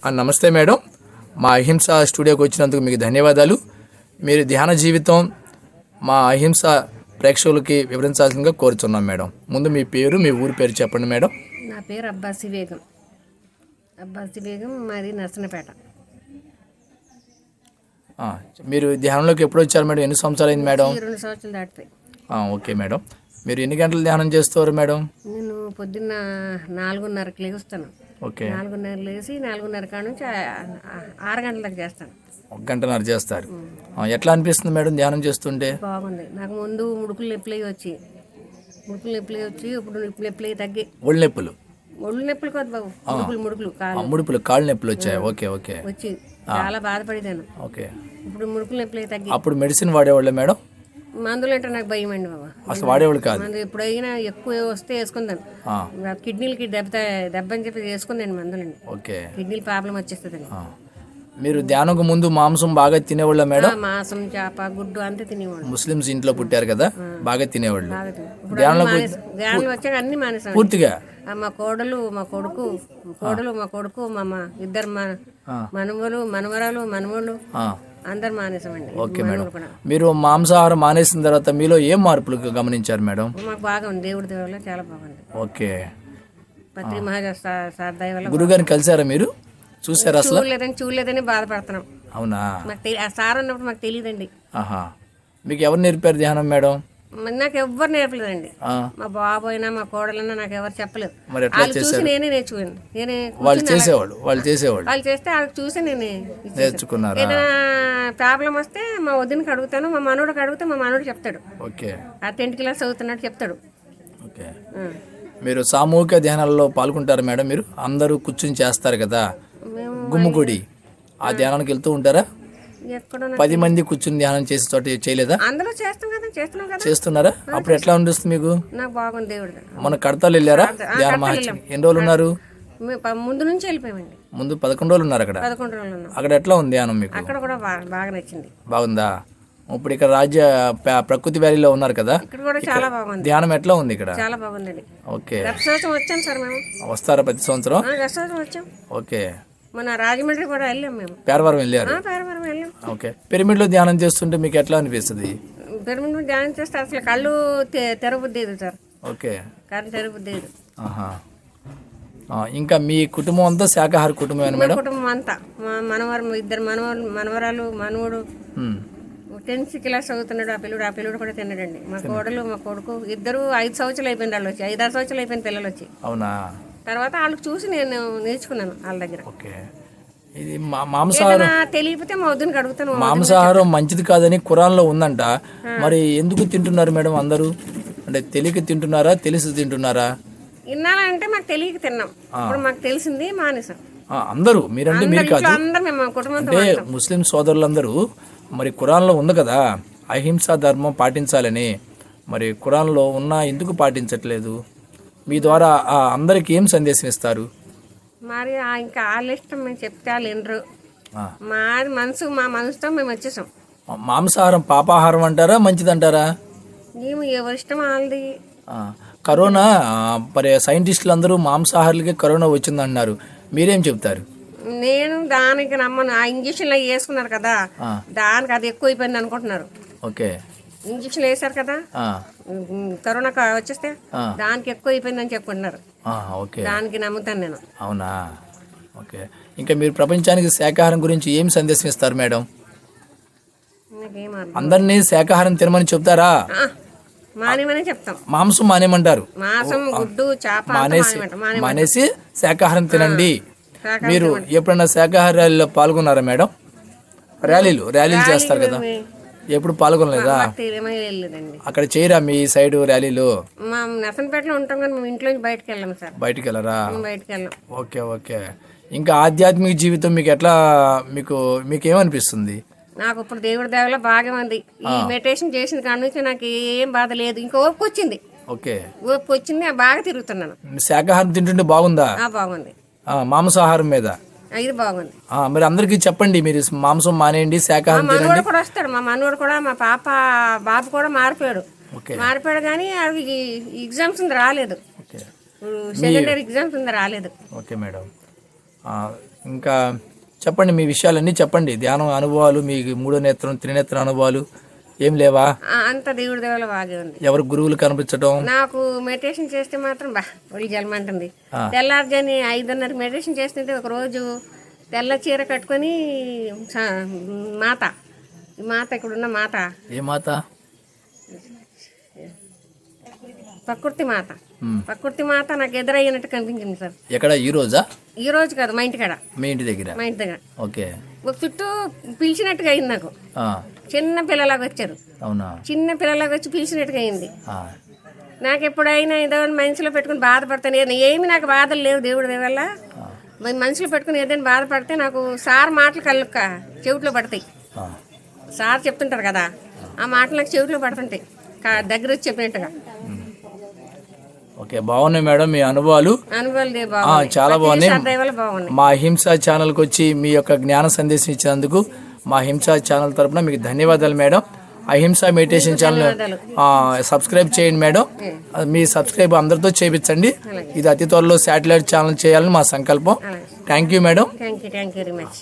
నమస్తే మేడం, మా అహింస స్టూడియోకి వచ్చినందుకు మీకు ధన్యవాదాలు. మీరు ధ్యాన జీవితం మా అహింస ప్రేక్షకులకి వివరించాల్సిందిగా కోరుతున్నాం మేడం. ముందు మీ పేరు, మీ ఊరి పేరు చెప్పండి మేడం. నా పేరు అబ్బాసి బేగం, మాది నర్సనపేట. మీరు ధ్యానంలోకి ఎప్పుడు వచ్చారు మేడం? ఎన్ని సంవత్సరాలు అయింది మేడం? 2 సంవత్సరాలు దాటిపోయి. Okay madam. మీరు ఎన్ని గంటలు ధ్యానం చేస్తారు మేడం? నేను పొద్దున్న 4:30కి లేస్తాను. ఓకే. 4:30 లేచి 4:30 కాడ నుంచి 6 గంటల దాకా చేస్తాను. 1 గంటన్నర చేస్తారు. ఎట్లా అనిపిస్తుంది మేడం ధ్యానం చేస్తుంటే? బాగుంది. నాకు ముందు ముడుకులు నొప్పులు వచ్చి ఇప్పుడు నొప్పులు తగ్గి. ఒళ్ళు నొప్పులు కాదు బాబు, ముడుకులు కాళ్ళు నొప్పులు వచ్చాయి. Okay okay. వచ్చి చాలా బాధపడేదాను. ఓకే. ఇప్పుడు ముడుకులు నొప్పులు తగ్గి. అప్పుడు మెడిసిన్ వాడేవాళ్ళే మేడం? మందులు అంటే నాకు భయం అండి బాబా. అసలు వాడేవాళ్ళు కాదు. మందు ఎప్పుడైనా ఎక్కువ వస్తే వేసుకుందాను. కిడ్నీలకి దెబ్బ అని చెప్పి వేసుకుందాను మందులండి. ఓకే. కిడ్నీలు ప్రాబ్లం వచ్చేస్తుందండి. మీరు ధ్యానంకు ముందు మాంసం బాగా తినేవాళ్ళ మేడం? మాంసం, చేప, గుడ్డు అంతా తినేవాళ్ళు. ముస్లిమ్స్ ఇంట్లో పుట్టారు కదా, బాగా తినేవాళ్ళు. ధ్యానం వచ్చాక అన్ని మానేసాం పూర్తిగా. మా కోడలు మా కొడుకు మా ఇద్దరు మనవరాలు మనవళ్ళు అందరు మానేసామండి. Okay madam. మీరు మాంసాహారం మానేసిన తర్వాత మీలో ఏం మార్పులు గమనించారు మేడం? మాకు బాగా ఉంది, దేవుడి దయ వల్ల చాలా బాగుంది. ఓకే. పత్రి మహారాజ్ సార్ దయ వల్ల. గురుగారిని కలిసారా మీరు? చూసారా? అసలు చూడలేదని బాధపడుతున్నాం. అవునా? మాకు సార్ ఉన్నప్పుడు మాకు తెలియదండి. మీకు ఎవరు నేర్పారు ధ్యానం మేడం? నాకు ఎవ్వరు నేర్పలేదండి. మా బాబు అయినా మా కోడలైనా నాకు ఎవరు చెప్పలేదు. మరి ఎట్లా చేశారు? నేనే నేర్చుకున్నాను. వాళ్ళు చేసేవాళ్ళు వాళ్ళు చేస్తే వాళ్ళకి చూసి నేనే నేర్చుకున్నారు. ఏదైనా ప్రాబ్లం వస్తే మా వదినకి అడుగుతాను, మా మనోడికి అడిగితే మా మనోడు చెప్తాడు. ఓకే. 10th క్లాస్ చదువుతున్నాడు చెప్తాడు. ఓకే. మీరు సామూహిక ధ్యానాల్లో పాల్గొంటారు మేడం? మీరు అందరూ కూర్చుని చేస్తారు కదా గుమ్ముగుడి, ఆ ధ్యానానికి వెళ్తూ ఉంటారా? 10 మంది కూర్చుని ధ్యానం చేసే చోట చేయలేదా? అందరూ చేస్తున్నారా? అప్పుడు ఎట్లా అనిపిస్తుంది మీకు? నాకు బాగుంది. దేవుడు మన కడతాలు వెళ్ళారా ధ్యాన మహర్షి? ఎన్ని రోజులు ఉన్నారు? ముందు నుంచి వెళ్ళిపోయామండి. ముందు 11 రోజులు ఉన్నారు అక్కడ. 11 రోజులు ఉన్నాం. అక్కడ ఎట్లా ఉంది ధ్యానం మీకు? అక్కడ కూడా బాగా నచ్చింది. బాగుందా? ఇప్పుడు ఇక్కడ ప్రకృతి వ్యాలీలో ఉన్నారు కదా, ఇక్కడ కూడా చాలా బాగుంది. ధ్యానం ఎట్లా ఉంది ఇక్కడ? చాలా బాగుందండి. ఓకే. వచ్చాం సార్ మేము. వస్తారా ప్రతి సంవత్సరం? వచ్చాం. ఓకే. మన రాజమండ్రి కూడా వెళ్ళాం మేము. పేరవరం వెళ్ళారు? పేరవరం వెళ్ళాం. ఓకే. పిరమిడ్ లో ధ్యానం చేస్తుంటే మీకు ఎట్లా అనిపిస్తుంది? పిరమిడ్ లో ధ్యానం చేస్తే అసలు కళ్ళు తెరబుద్దేదు సార్. ఓకే. కళ్ళు తెరబుద్దేదు. ఇంకా మీ కుటుంబం అంతా శాకాహార కుటుంబం మేడం? కుటుంబం అంతా ఇద్దరు మనవరాలు మనవడు 10th క్లాస్ చదువుతున్నాడు. ఆ పిల్లడు కూడా తిన్నాడండి. మా కోడలు మా కొడుకు ఇద్దరు 5 సంవత్సరాలు అయిపోయింది. వాళ్ళు వచ్చి 5-6 సంవత్సరాలు అయిపోయింది పిల్లలు వచ్చి. అవునా? తర్వాత వాళ్ళకి చూసి నేను నేర్చుకున్నాను వాళ్ళ దగ్గర. ఓకే. ఇది మాంసాహారం తెలియకపోతే మా వద్దునికి అడుగుతాను. మాంసాహారం మంచిది కాదని ఖురాన్లో ఉందంట. మరి ఎందుకు తింటున్నారు మేడం అందరూ? అంటే తెలియక తింటున్నారా, తెలిసి తింటున్నారా? ఇన్నాళ్ళంటే మాకు తెలియక తిన్నాం. ఇప్పుడు మాకు తెలిసింది మానేసాం. అందరూ మీరంటే మీరు కాదు, అంటే ముస్లిం సోదరులందరూ. మరి ఖురాన్లో ఉంది కదా అహింసా ధర్మం పాటించాలని. మరి ఖురాన్లో ఉన్నా ఎందుకు పాటించట్లేదు? మీ ద్వారా అందరికి ఏం సందేశం ఇస్తారు? మరి ఇంకా వాళ్ళ ఇష్టం, మేము చెప్తే వాళ్ళు వినరు. మా మనసుతో మేము వచ్చేసాం. మాంసాహారం పాపాహారం అంటారా, మంచిదంటారా? మేము ఎవరిష్టం వాళ్ళది. కరోనా మరి సైంటిస్టులు అందరూ మాంసాహారులకే కరోనా వచ్చిందంటున్నారు, మీరేం చెప్తారు? నేను దానికి నమ్మను. ఆ ఇంజక్షన్లు వేసుకున్నారు కదా, దానికి అది ఎక్కువ అయిపోయింది అనుకుంటున్నారు. ఓకే. ఇంజక్షన్ వేసారు కదా కరోనా వచ్చేస్తే దానికి ఎక్కువ అయిపోయిందని చెప్పుకుంటున్నారు. దానికి నమ్ముతాను నేను. అవునా? ఓకే. ఇంకా మీరు ప్రపంచానికి శాకాహారం గురించి ఏం సందేశం ఇస్తారు మేడం? అందరినీ శాకాహారం తినమని చెప్తారా? మానేమని చెప్తాం. మాంసం మానేమంటారు? మాంసం, గుడ్డు, చేప మానేసి శాకాహారం తినండి. మీరు ఎప్పుడైనా శాకాహార ర్యాలీలో పాల్గొన్నారా మేడం? ర్యాలీలు చేస్తారు కదా, ఎప్పుడు పాల్గొనలేదా? అక్కడ చేయరా మీ సైడ్ ర్యాలీలు? మా నర్సనపేటలో ఉంటాం కానీ మేము ఇంట్లో బయటకు వెళ్ళాం సార్. బయటకు వెళ్ళరా? బయటకు వెళ్ళాం. Okay okay. ఇంకా ఆధ్యాత్మిక జీవితం మీకు ఎట్లా, మీకు ఏమనిపిస్తుంది? నాకు ఇప్పుడు దేవుడి దేవలో బాగా ఉంది. ఈ మెడిటేషన్ చేసిన కాడ నుంచి నాకు ఏం బాధ లేదు. ఇంకా ఓపిక వచ్చింది. ఓకే. ఓపిక వచ్చింది, బాగా తిరుగుతున్నాను. శాకాహారం తింటుంటే బాగుందా? బాగుంది. మాంసాహారం మీద ఇది బాగుంది. మరి అందరికి చెప్పండి, మీరు మాంసం మానేయండి, శాకాహారం తినండి. మనవడు కూడా వస్తాడు. మా మనవడు కూడా, మా బాబు కూడా మారిపోయాడు. కానీ ఎగ్జామ్స్ రాలేదు. సెకండరీ ఎగ్జామ్స్ రాలేదు. Okay madam. ఇంకా చెప్పండి మీ విషయాలన్నీ చెప్పండి. ధ్యానం అనుభవాలు, మీ మూడో నేత్రం త్రినేత్ర అనుభవాలు ఏం లేవా? అంత దేవుడి దేవాల బాగా ఉంది. ఎవరు గురువులు కనిపించడం? నాకు మెడిటేషన్ చేస్తే మాత్రం ఒళ్ళు జలమంటుంది. తెల్లారుజాని 5:30 మెడిటేషన్ చేస్తుంటే ఒక రోజు తెల్ల చీర కట్టుకొని మాత ఇక్కడున్న మాత, ఏ మాత? ప్రకృతి మాత. ప్రకృతి మాత నాకు ఎదురయ్యినట్టు కనిపించింది సార్. ఎక్కడ? ఈ రోజా? ఈ రోజు కాదు, మా ఇంటికాడ. మీ ఇంటి దగ్గర? మా ఇంటి దగ్గర. ఓకే. ఒక చుట్టూ పిలిచినట్టుగా అయింది నాకు. చిన్న పిల్లలాగా వచ్చారు. అవునా? చిన్న పిల్లలాగా వచ్చి పిలిచినట్టుగా అయింది. నాకు ఎప్పుడైనా ఏదో మనసులో పెట్టుకుని బాధపడతాను. ఏమి నాకు బాధలు లేవు దేవుడి వల్ల. మనసులో పెట్టుకుని ఏదైనా బాధపడితే నాకు సార్ మాటలు కళ్ళు చెవిట్లో పడతాయి. సార్ చెప్తుంటారు కదా, ఆ మాటలు నాకు చెవిట్లో పడుతుంటాయి దగ్గర వచ్చి చెప్పినట్టుగా. ఓకే, బాగున్నాయి మేడం మీ అనుభవాలు. చాలా బాగున్నాయి. మా అహింసా ఛానల్కి వచ్చి మీ యొక్క జ్ఞాన సందేశం ఇచ్చినందుకు మా అహింసా ఛానల్ తరపున మీకు ధన్యవాదాలు మేడం. అహింసా మెడిటేషన్ ఛానల్ సబ్స్క్రైబ్ చేయండి మేడం. మీ సబ్స్క్రైబ్ అందరితో చేయించండి. ఇది అతి త్వరలో శాటిలైట్ ఛానల్ చేయాలని మా సంకల్పం. Thank you madam. Thank you very much.